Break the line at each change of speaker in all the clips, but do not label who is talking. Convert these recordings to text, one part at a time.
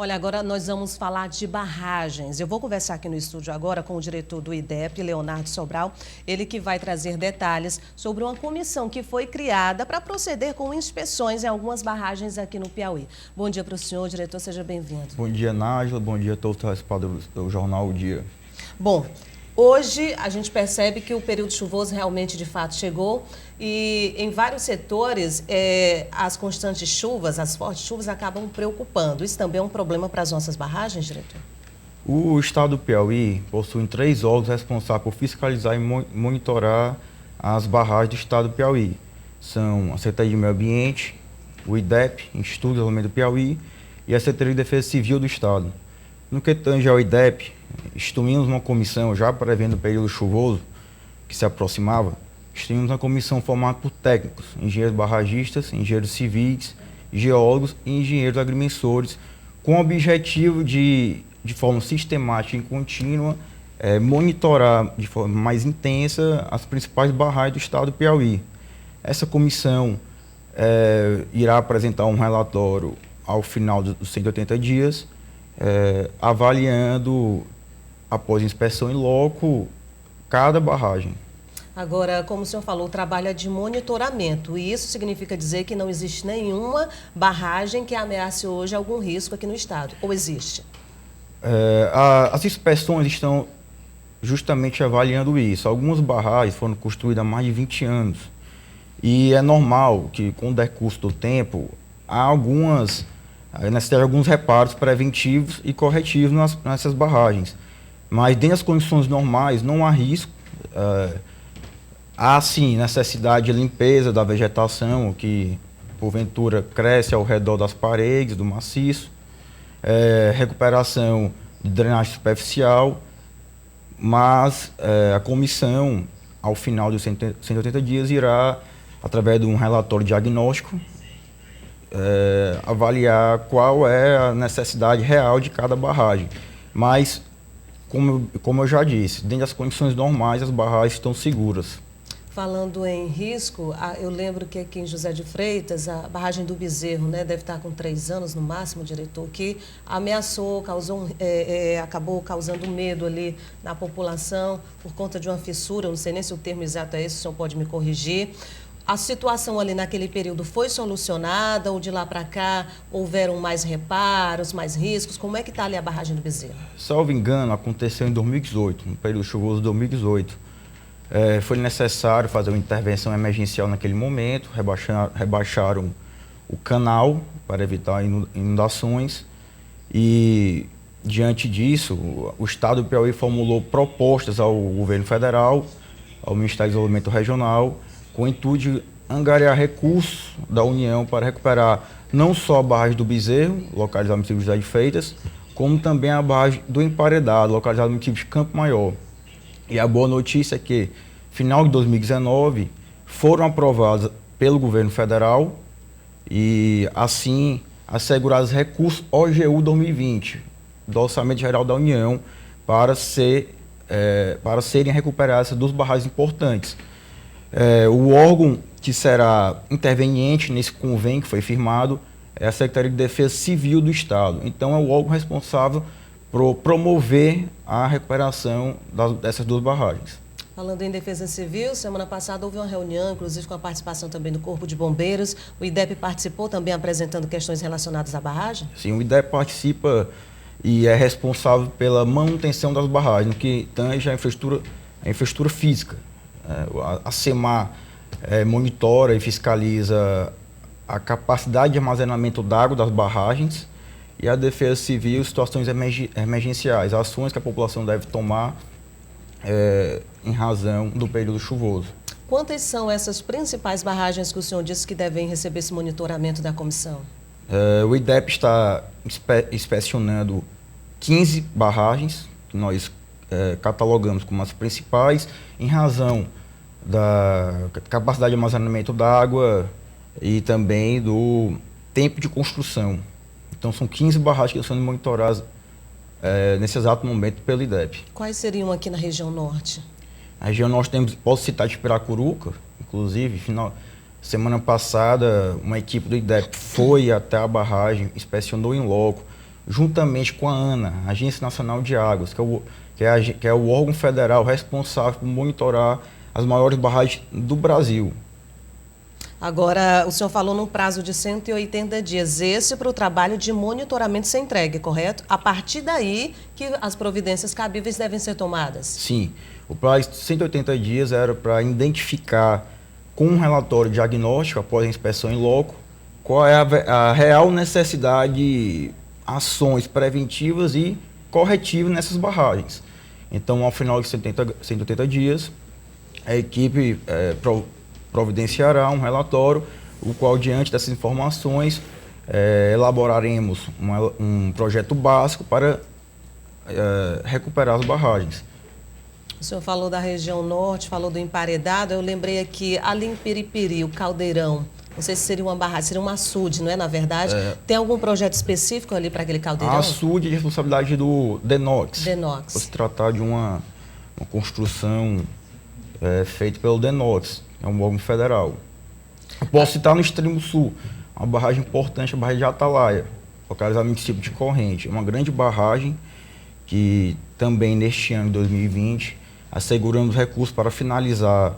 Olha, agora nós vamos falar de barragens. Eu vou conversar aqui no estúdio agora com o diretor do IDEP, Leonardo Sobral, ele que vai trazer detalhes sobre uma comissão que foi criada para proceder com inspeções em algumas barragens aqui no Piauí. Bom dia para o senhor, diretor, seja bem-vindo.
Bom dia, Nájila, bom dia a todos os participantes do Jornal O Dia.
Bom, hoje a gente percebe que o período chuvoso realmente de fato chegou e em vários setores as constantes chuvas, as fortes chuvas acabam preocupando. Isso também é um problema para as nossas barragens, diretor?
O estado do Piauí possui 3 órgãos responsáveis por fiscalizar e monitorar as barragens do estado do Piauí. São a Secretaria de Meio Ambiente, o IDEP, Instituto de Desenvolvimento do Piauí, e a Secretaria de Defesa Civil do estado. No que tange ao IDEP, instituímos uma comissão já prevendo o período chuvoso que se aproximava. Instituímos uma comissão formada por técnicos, engenheiros barragistas, engenheiros civis, geólogos e engenheiros agrimensores, com o objetivo de forma sistemática e contínua, monitorar de forma mais intensa as principais barragens do estado do Piauí. Essa comissão irá apresentar um relatório ao final dos 180 dias, avaliando, após inspeção em loco, cada barragem.
Agora, como o senhor falou, o trabalho é de monitoramento e isso significa dizer que não existe nenhuma barragem que ameace hoje algum risco aqui no estado, ou existe?
As inspeções estão justamente avaliando isso. Algumas barragens foram construídas há mais de 20 anos e é normal que, com o decurso do tempo, há necessidade de alguns reparos preventivos e corretivos nessas barragens. Mas dentro das condições normais não há risco. Há sim necessidade de limpeza da vegetação que porventura cresce ao redor das paredes, do maciço, recuperação de drenagem superficial, mas a comissão, ao final dos 180 dias, irá, através de um relatório diagnóstico, avaliar qual é a necessidade real de cada barragem. Mas, como eu já disse, dentro das condições normais, as barragens estão seguras.
Falando em risco, eu lembro que aqui em José de Freitas, a barragem do Bezerro, né, deve estar com 3 anos no máximo, diretor, que ameaçou, acabou causando medo ali na população por conta de uma fissura, não sei nem se o termo exato é esse, o senhor pode me corrigir. A situação ali naquele período foi solucionada ou de lá para cá houveram mais reparos, mais riscos? Como é que está ali a barragem do Bezerro?
Salvo engano, aconteceu em 2018, no período chuvoso de 2018. Foi necessário fazer uma intervenção emergencial naquele momento, rebaixaram o canal para evitar inundações e, diante disso, o Estado do Piauí formulou propostas ao governo federal, ao Ministério do Desenvolvimento Regional, com o intuito de angariar recursos da União para recuperar não só a barragem do Bezerro, localizada no município de José de Freitas, como também a barragem do Emparedado, localizada no município de Campo Maior. E a boa notícia é que, final de 2019, foram aprovados pelo governo federal e, assim, assegurados recursos OGU 2020, do Orçamento Geral da União, para serem recuperadas essas 2 barragens importantes. O órgão que será interveniente nesse convênio que foi firmado é a Secretaria de Defesa Civil do Estado. Então, é o órgão responsável por promover a recuperação dessas 2 barragens.
Falando em Defesa Civil, semana passada houve uma reunião, inclusive com a participação também do Corpo de Bombeiros. O IDEP participou também apresentando questões relacionadas à barragem?
Sim, o IDEP participa e é responsável pela manutenção das barragens, que tange a infraestrutura física. A SEMAR monitora e fiscaliza a capacidade de armazenamento d'água das barragens e a Defesa Civil, situações emergenciais, ações que a população deve tomar em razão do período chuvoso.
Quantas são essas principais barragens que o senhor disse que devem receber esse monitoramento da comissão?
O IDEP está inspecionando 15 barragens, que nós catalogamos como as principais, em razão da capacidade de armazenamento d'água e também do tempo de construção. Então, são 15 barragens que estão sendo monitoradas nesse exato momento pelo IDEP.
Quais seriam aqui na região norte?
Na região norte posso citar de Piracuruca, inclusive, semana passada, uma equipe do IDEP foi até a barragem, inspecionou em loco, juntamente com a ANA, Agência Nacional de Águas, que é o órgão federal responsável por monitorar as maiores barragens do Brasil.
Agora, o senhor falou num prazo de 180 dias. Esse para o trabalho de monitoramento ser entregue, correto? A partir daí que as providências cabíveis devem ser tomadas.
Sim. O prazo de 180 dias era para identificar, com um relatório diagnóstico após a inspeção em loco, qual é a real necessidade de ações preventivas e corretivas nessas barragens. Então, ao final de 180 dias, a equipe providenciará um relatório, o qual, diante dessas informações, elaboraremos um projeto básico para recuperar as barragens.
O senhor falou da região norte, falou do emparedado. Eu lembrei aqui, ali em Piripiri, o Caldeirão. Não sei se seria uma barragem, seria um açude, não é, na verdade? Tem algum projeto específico ali para aquele caldeirão?
A açude é de responsabilidade do DENOX.
DENOX.
Por se tratar de uma construção feita pelo DENOX, é um órgão federal. Eu posso citar no extremo sul, uma barragem importante, a barragem de Atalaia, localizada no município de Corrente. É uma grande barragem que também neste ano de 2020 asseguramos recursos para finalizar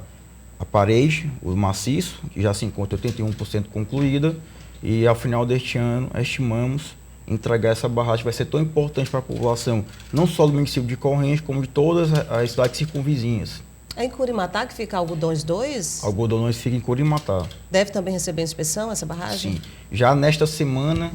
a parede, o maciço, que já se encontra 81% concluída, e ao final deste ano estimamos entregar essa barragem, que vai ser tão importante para a população, não só do município de Corrente, como de todas as cidades circunvizinhas.
É em Curimatá que fica Algodões 2?
Algodões fica em Curimatá.
Deve também receber inspeção essa barragem?
Sim. Já nesta semana,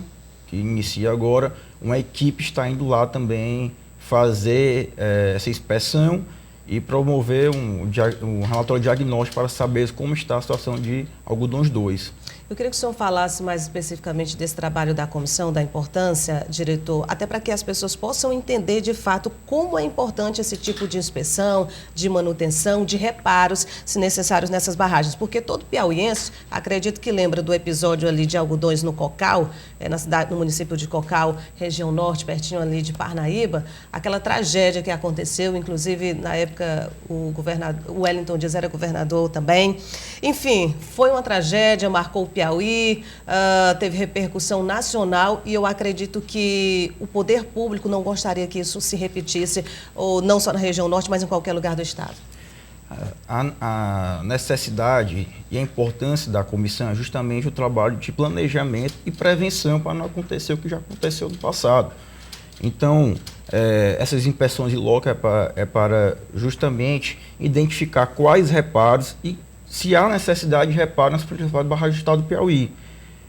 que inicia agora, uma equipe está indo lá também fazer essa inspeção e promover um relatório diagnóstico para saber como está a situação de Algodões 2.
Eu queria que o senhor falasse mais especificamente desse trabalho da comissão, da importância, diretor, até para que as pessoas possam entender de fato como é importante esse tipo de inspeção, de manutenção, de reparos, se necessários, nessas barragens. Porque todo piauiense, acredito que lembra do episódio ali de Algodões no Cocal, no município de Cocal, região norte, pertinho ali de Parnaíba, aquela tragédia que aconteceu, inclusive na época o Wellington Dias era governador também. Enfim, foi uma tragédia, marcou o Piauí, teve repercussão nacional e eu acredito que o poder público não gostaria que isso se repetisse, ou não só na região norte, mas em qualquer lugar do estado.
A necessidade e a importância da comissão é justamente o trabalho de planejamento e prevenção para não acontecer o que já aconteceu no passado. Então, essas inspeções em loco é para justamente identificar quais reparos e se há necessidade de reparo nas principais barragens do estado do Piauí.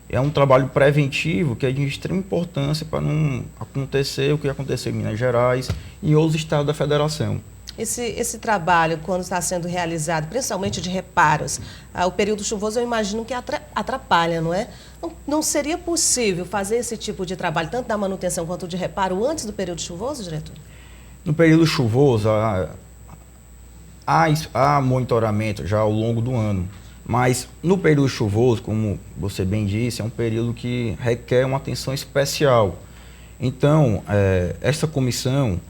É um trabalho preventivo que é de extrema importância para não acontecer o que aconteceu em Minas Gerais e em outros estados da federação.
Esse trabalho, quando está sendo realizado, principalmente de reparos, o período chuvoso eu imagino que atrapalha, não é? Não seria possível fazer esse tipo de trabalho, tanto da manutenção quanto de reparo, antes do período chuvoso, diretor?
No período chuvoso, há monitoramento já ao longo do ano, mas no período chuvoso, como você bem disse, é um período que requer uma atenção especial. Então, essa comissão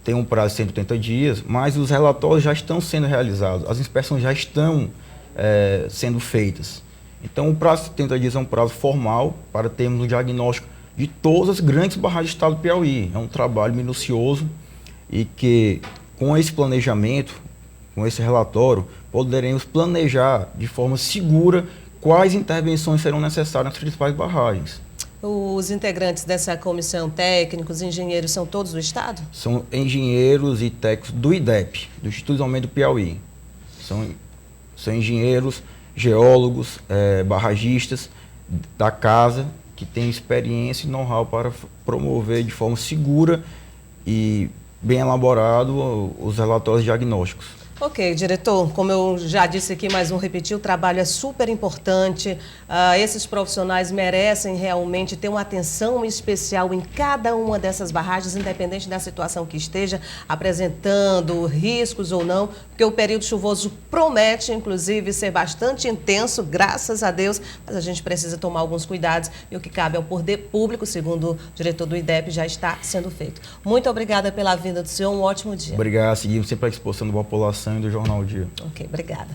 tem um prazo de 180 dias, mas os relatórios já estão sendo realizados, as inspeções já estão sendo feitas. Então, o prazo de 70 dias é um prazo formal para termos um diagnóstico de todas as grandes barragens do estado do Piauí. É um trabalho minucioso e que, com esse planejamento, com esse relatório, poderemos planejar de forma segura quais intervenções serão necessárias nas principais barragens.
Os integrantes dessa comissão, técnicos, engenheiros, são todos do estado?
São engenheiros e técnicos do IDEP, do Instituto de Desenvolvimento do Piauí. São engenheiros, geólogos, barragistas da casa, que têm experiência e know-how para promover de forma segura e bem elaborado os relatórios diagnósticos.
Ok, diretor, como eu já disse aqui, mas vou repetir, o trabalho é super importante. Esses profissionais merecem realmente ter uma atenção especial em cada uma dessas barragens, independente da situação que esteja apresentando, riscos ou não, porque o período chuvoso promete, inclusive, ser bastante intenso, graças a Deus, mas a gente precisa tomar alguns cuidados e o que cabe ao poder público, segundo o diretor do IDEP, já está sendo feito. Muito obrigada pela vinda do senhor, um ótimo dia.
Obrigado, seguimos sempre à disposição da população e do Jornal Dia.
Ok, obrigada.